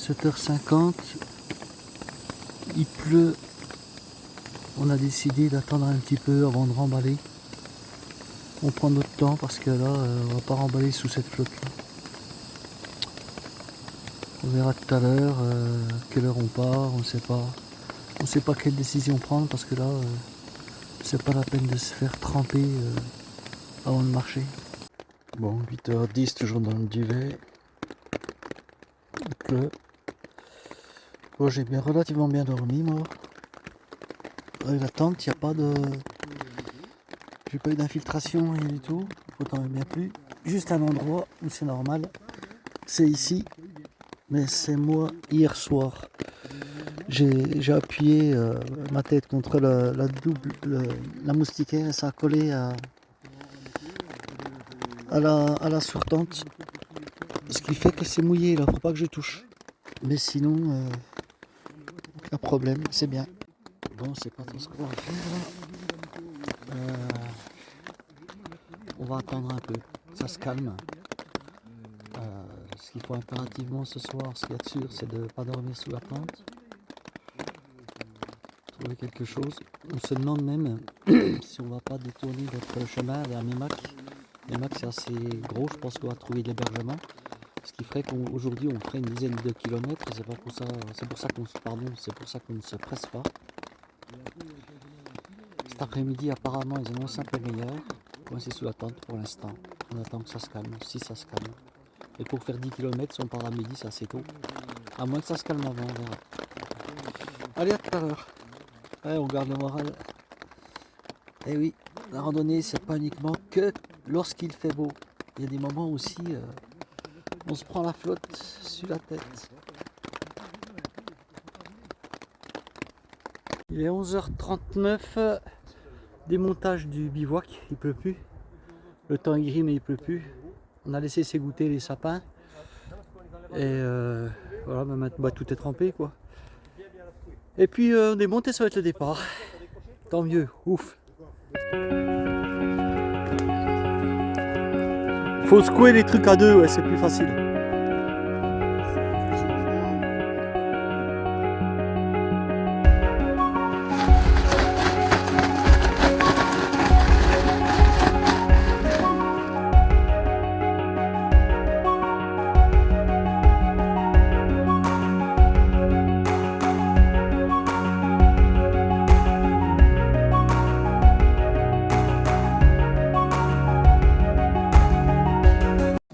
7h50, il pleut. On a décidé d'attendre un petit peu avant de remballer. On prend notre temps parce que là, on va pas remballer sous cette flotte là. On verra tout à l'heure quelle heure on part, on ne sait pas. On ne sait pas quelle décision prendre parce que là, c'est pas la peine de se faire tremper avant de marcher. Bon, 8h10, toujours dans le duvet. Il pleut. Bon, j'ai relativement bien dormi, moi. Avec la tente, il n'y a pas de... J'ai pas eu d'infiltration, rien du tout. Autant même bien plus. Juste un endroit où c'est normal. C'est ici. Mais c'est moi, hier soir. J'ai appuyé ma tête contre la moustiquaire et ça a collé à la surtente. Ce qui fait que c'est mouillé, là, faut pas que je touche. Mais sinon, pas de problème, c'est bien. Bon, c'est pas tout ce qu'on va faire là. On va attendre un peu, ça se calme. Ce qu'il faut impérativement ce soir, ce qu'il y a de sûr, c'est de ne pas dormir sous la tente. Trouver quelque chose. On se demande même si on va pas détourner notre chemin vers Meymac. Meymac c'est assez gros, je pense qu'on va trouver de l'hébergement. Ce qui ferait qu'aujourd'hui on ferait une dizaine de kilomètres. C'est pour ça qu'on ne se presse pas. Cet après-midi apparemment ils annoncent un peu meilleur. Coincé sous la tente pour l'instant. On attend que ça se calme, si ça se calme. Et pour faire 10 km, si on part à midi, c'est assez tôt. À moins que ça se calme avant, on verra. Allez, à tout à l'heure. Ouais, on garde le moral. Et oui, la randonnée, c'est pas uniquement que lorsqu'il fait beau. Il y a des moments aussi, on se prend la flotte sur la tête. Il est 11h39, démontage du bivouac, il pleut plus. Le temps est gris, mais il pleut plus. On a laissé s'égoutter les sapins. Et voilà, maintenant tout est trempé quoi. Et puis on est monté, ça va être le départ. Tant mieux, ouf. Faut secouer les trucs à deux, ouais, c'est plus facile.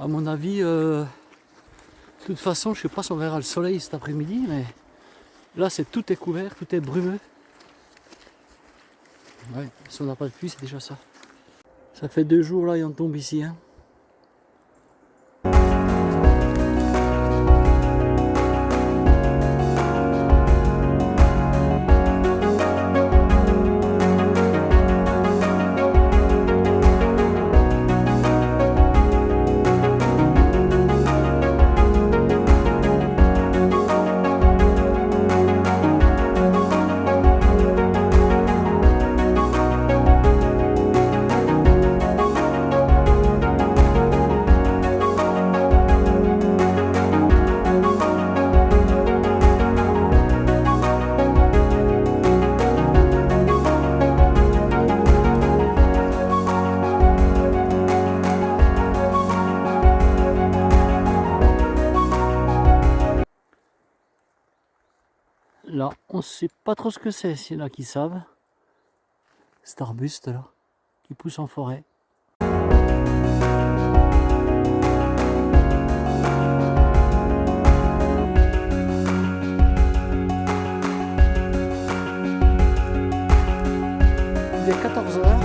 À mon avis, de toute façon, je sais pas si on verra le soleil cet après-midi, mais là, tout est couvert, tout est brumeux. Ouais, si on n'a pas de pluie, c'est déjà ça. Ça fait 2 jours là, il en tombe ici. Hein. Là, on sait pas trop ce que c'est, s'il y en a qui savent. Cet arbuste là, qui pousse en forêt. Il est 14h.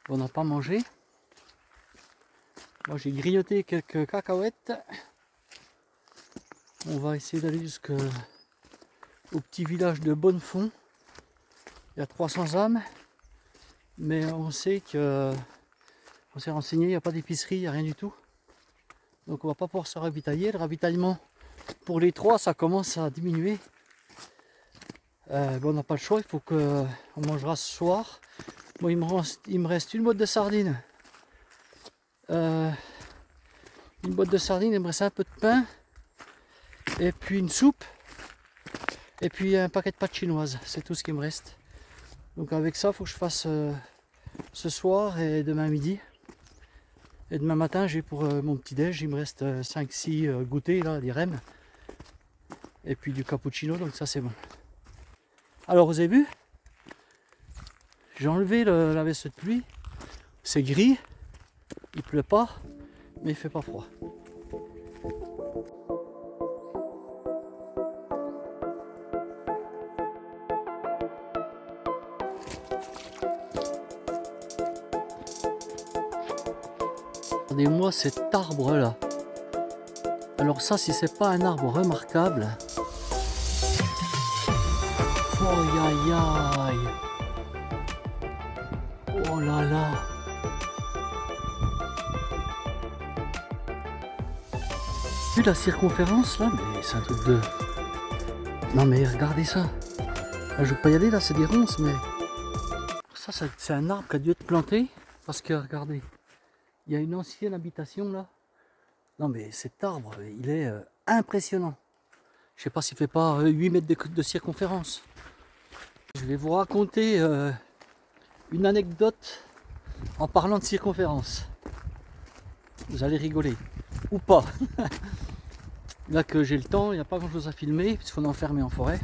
On n'a pas mangé. Moi j'ai grignoté quelques cacahuètes. On va essayer d'aller jusqu'au petit village de Bonnefond. Il y a 300 âmes. Mais on sait que on s'est renseigné, il n'y a pas d'épicerie, il n'y a rien du tout. Donc on va pas pouvoir se ravitailler. Le ravitaillement pour les 3, ça commence à diminuer. Bon, on n'a pas le choix, il faut qu'on mangera ce soir. Moi il me reste une boîte de sardines. Une boîte de sardines, il me reste un peu de pain. et puis une soupe, et puis un paquet de pâtes chinoises. C'est tout ce qui me reste. Donc avec ça, il faut que je fasse ce soir et demain midi. Et demain matin, j'ai pour mon petit déj, il me reste 5-6 goûters, là, des rèmes. Et puis du cappuccino, donc ça c'est bon. Alors vous avez vu, j'ai enlevé la veste de pluie. C'est gris, il pleut pas, mais il fait pas froid. Regardez-moi cet arbre là. Alors ça, si c'est pas un arbre remarquable. Oh aïe aïe. Oh là là. Vu la circonférence là, mais c'est un truc de... Non mais regardez ça. Ah, je veux pas y aller là, c'est des ronces, mais... Ça c'est un arbre qui a dû être planté. Parce que regardez, il y a une ancienne habitation là. Non mais cet arbre, il est impressionnant. Je sais pas s'il fait pas 8 mètres de circonférence. Je vais vous raconter une anecdote en parlant de circonférence. Vous allez rigoler. Ou pas. Là que j'ai le temps, il n'y a pas grand chose à filmer, puisqu'on est enfermé en forêt.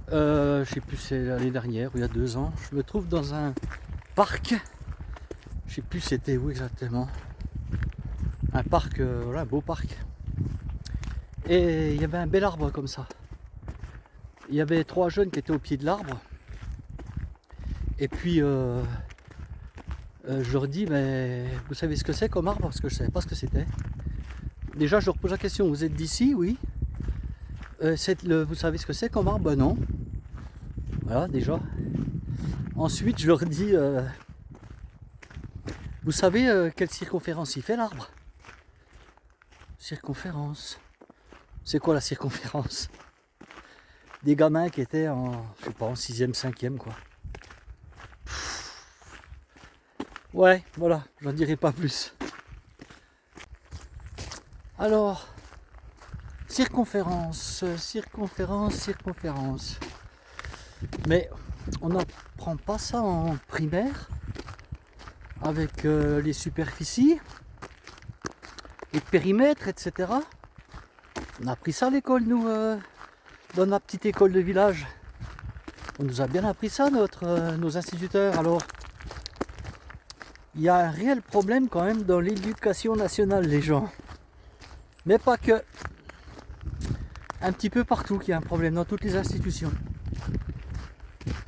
Je sais plus, c'est l'année dernière ou il y a 2 ans. Je me trouve dans un parc. Je sais plus c'était où exactement. Un parc, voilà, un beau parc. Et il y avait un bel arbre comme ça. Il y avait 3 jeunes qui étaient au pied de l'arbre. Et puis je leur dis, mais vous savez ce que c'est comme arbre? Parce que je ne savais pas ce que c'était. Déjà je leur pose la question, vous êtes d'ici? Oui. Vous savez ce que c'est comme arbre? Ben non. Voilà déjà. Ensuite je leur dis, vous savez quelle circonférence il fait l'arbre? Circonférence. C'est quoi la circonférence? Des gamins qui étaient en, je sais pas, en 6e, 5e quoi. Ouais, voilà, j'en dirai pas plus. Alors, circonférence. Mais on n'apprend pas ça en primaire avec les superficies, les périmètres, etc. On a appris ça à l'école, nous, dans ma petite école de village. On nous a bien appris ça, nos instituteurs. Alors, il y a un réel problème quand même dans l'éducation nationale, les gens. Mais pas que. Un petit peu partout qu'il y a un problème, dans toutes les institutions.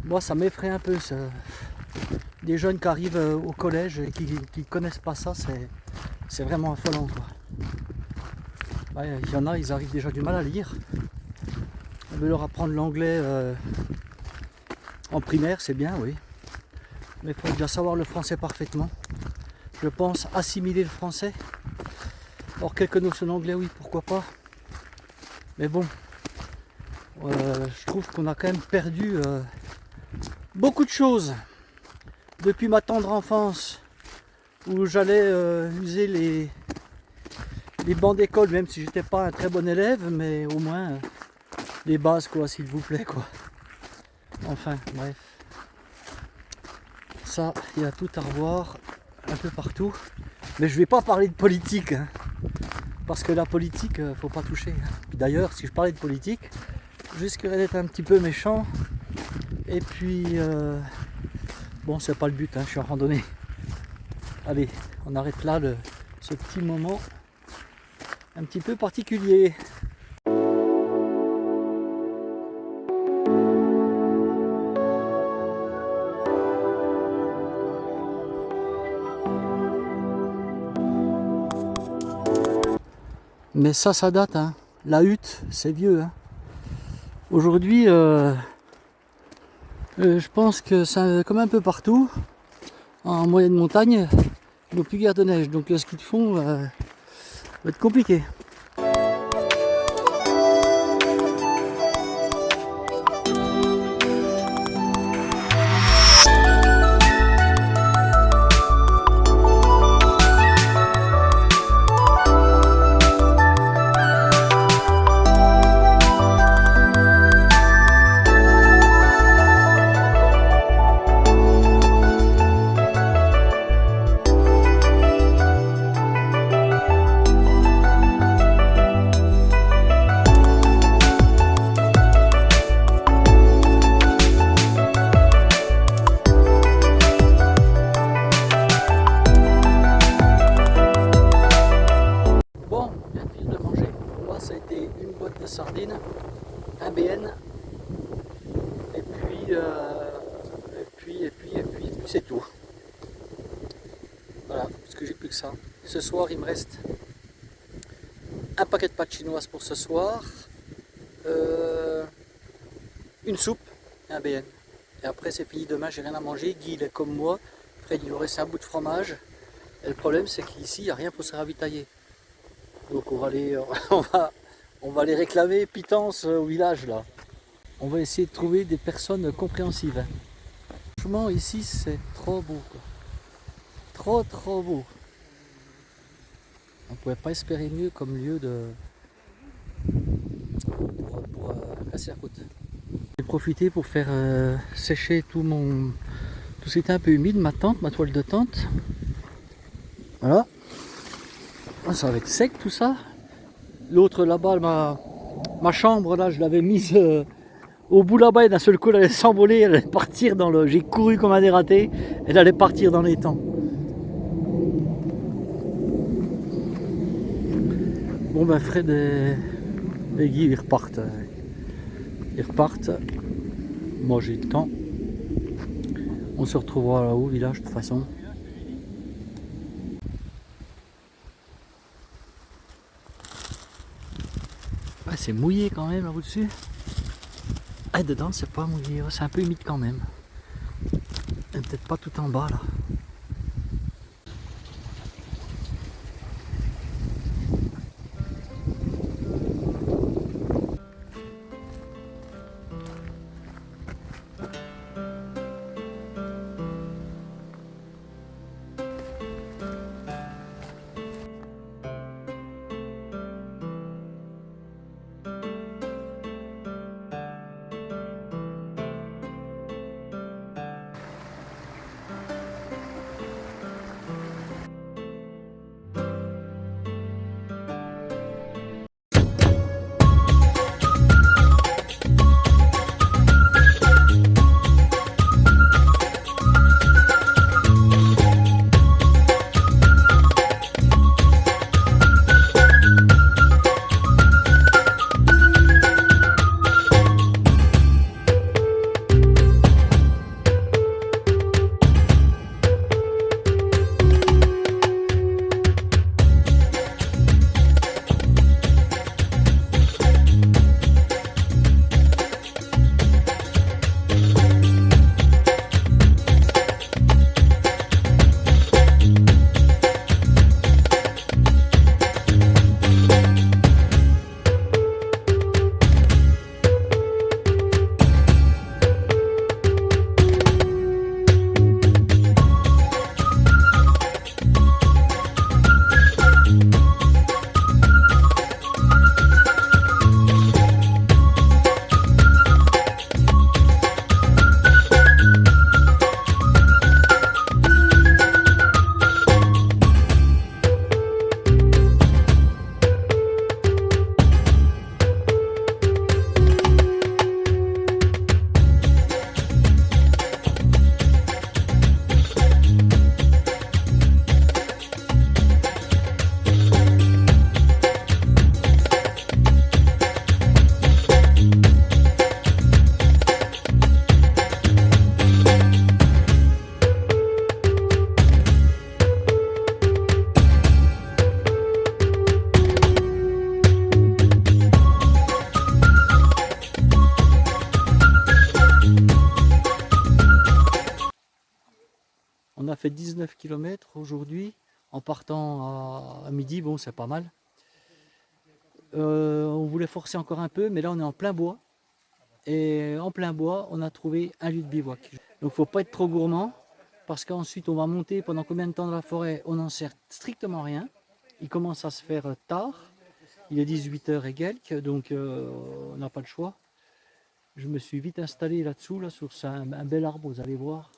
Moi, ça m'effraie un peu, ça. Des jeunes qui arrivent au collège et qui ne connaissent pas ça, c'est vraiment affolant, quoi. Ouais, il y en a, ils arrivent déjà du mal à lire. On veut leur apprendre l'anglais en primaire, c'est bien, oui. Mais il faut déjà savoir le français parfaitement. Je pense assimiler le français. Or, quelques notions d'anglais, oui, pourquoi pas. Mais bon, je trouve qu'on a quand même perdu beaucoup de choses depuis ma tendre enfance, où j'allais user les bancs d'école, même si j'étais pas un très bon élève, mais au moins les bases, quoi, s'il vous plaît, quoi. Enfin, bref. Ça, il y a tout à revoir un peu partout. Mais je vais pas parler de politique, hein, parce que la politique, faut pas toucher. D'ailleurs, si je parlais de politique, je risquerais d'être un petit peu méchant. Et puis, bon, c'est pas le but, hein, je suis en randonnée. Allez, on arrête là ce petit moment un petit peu particulier. Mais ça date, hein. La hutte, c'est vieux, hein. Aujourd'hui, je pense que c'est comme un peu partout, en moyenne montagne, il n'y a plus guère de neige, donc le ski de fond va être compliqué. soir, il me reste un paquet de pâtes chinoises pour ce soir, une soupe et un BN. Et après c'est fini, demain j'ai rien à manger. Guy il est comme moi, Fred il nous reste un bout de fromage. Et le problème c'est qu'ici il n'y a rien pour se ravitailler. Donc on va aller réclamer pitance au village là. On va essayer de trouver des personnes compréhensives. Franchement ici c'est trop beau quoi. Trop beau. On ne pouvait pas espérer mieux comme lieu pour casser la côte. J'ai profité pour faire sécher tout ce qui était un peu humide, ma tente, ma toile de tente. Voilà. Ça va être sec tout ça. L'autre là-bas, ma chambre là, je l'avais mise au bout là-bas et d'un seul coup elle allait s'envoler, elle allait partir dans le. J'ai couru comme un dératé, elle allait partir dans les temps. Bon ben Fred et Guy ils repartent. Moi j'ai le temps. On se retrouvera là-haut au village de toute façon. Ah, c'est mouillé quand même là au-dessus. Ah, dedans c'est pas mouillé, c'est un peu humide quand même. Et peut-être pas tout en bas là. On a fait 19 km aujourd'hui en partant à midi, bon c'est pas mal. On voulait forcer encore un peu, mais là on est en plein bois. Et en plein bois, on a trouvé un lieu de bivouac. Donc il ne faut pas être trop gourmand, parce qu'ensuite on va monter pendant combien de temps dans la forêt, on n'en sait strictement rien. Il commence à se faire tard, il est 18h et quelques, donc on n'a pas le choix. Je me suis vite installé là-dessous, là, sur un bel arbre, vous allez voir.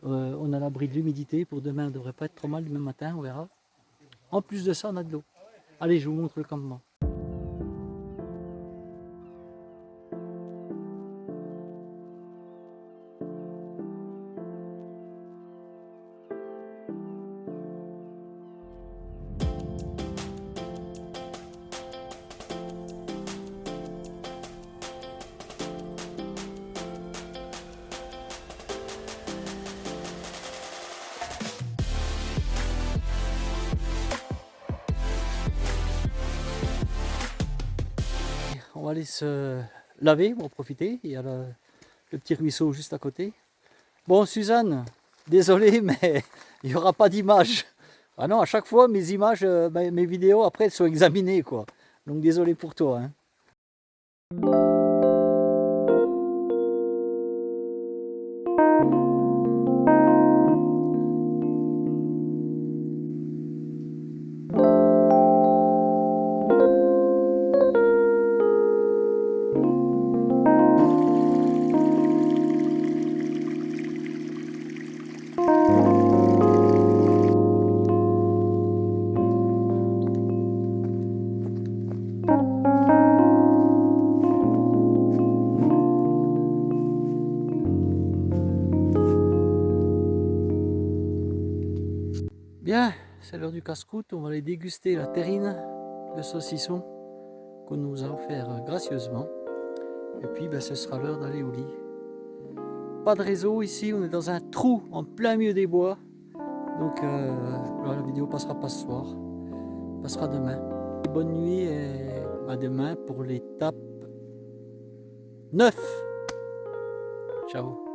On a l'abri de l'humidité, pour demain, ça ne devrait pas être trop mal, demain matin, on verra. En plus de ça, on a de l'eau. Allez, je vous montre le campement. va aller se laver, on va profiter. Il y a le petit ruisseau juste à côté. Bon, Suzanne, désolé, mais il n'y aura pas d'image. Ah non, à chaque fois, mes images, mes vidéos, après, elles sont examinées, quoi. Donc, désolé pour toi, hein. Bien, c'est l'heure du casse-croûte. On va aller déguster la terrine de saucisson qu'on nous a offert gracieusement. Et puis, ce sera l'heure d'aller au lit. Pas de réseau ici, on est dans un trou en plein milieu des bois. Donc, la vidéo passera pas ce soir, passera demain. Bonne nuit et à demain pour l'étape 9. Ciao.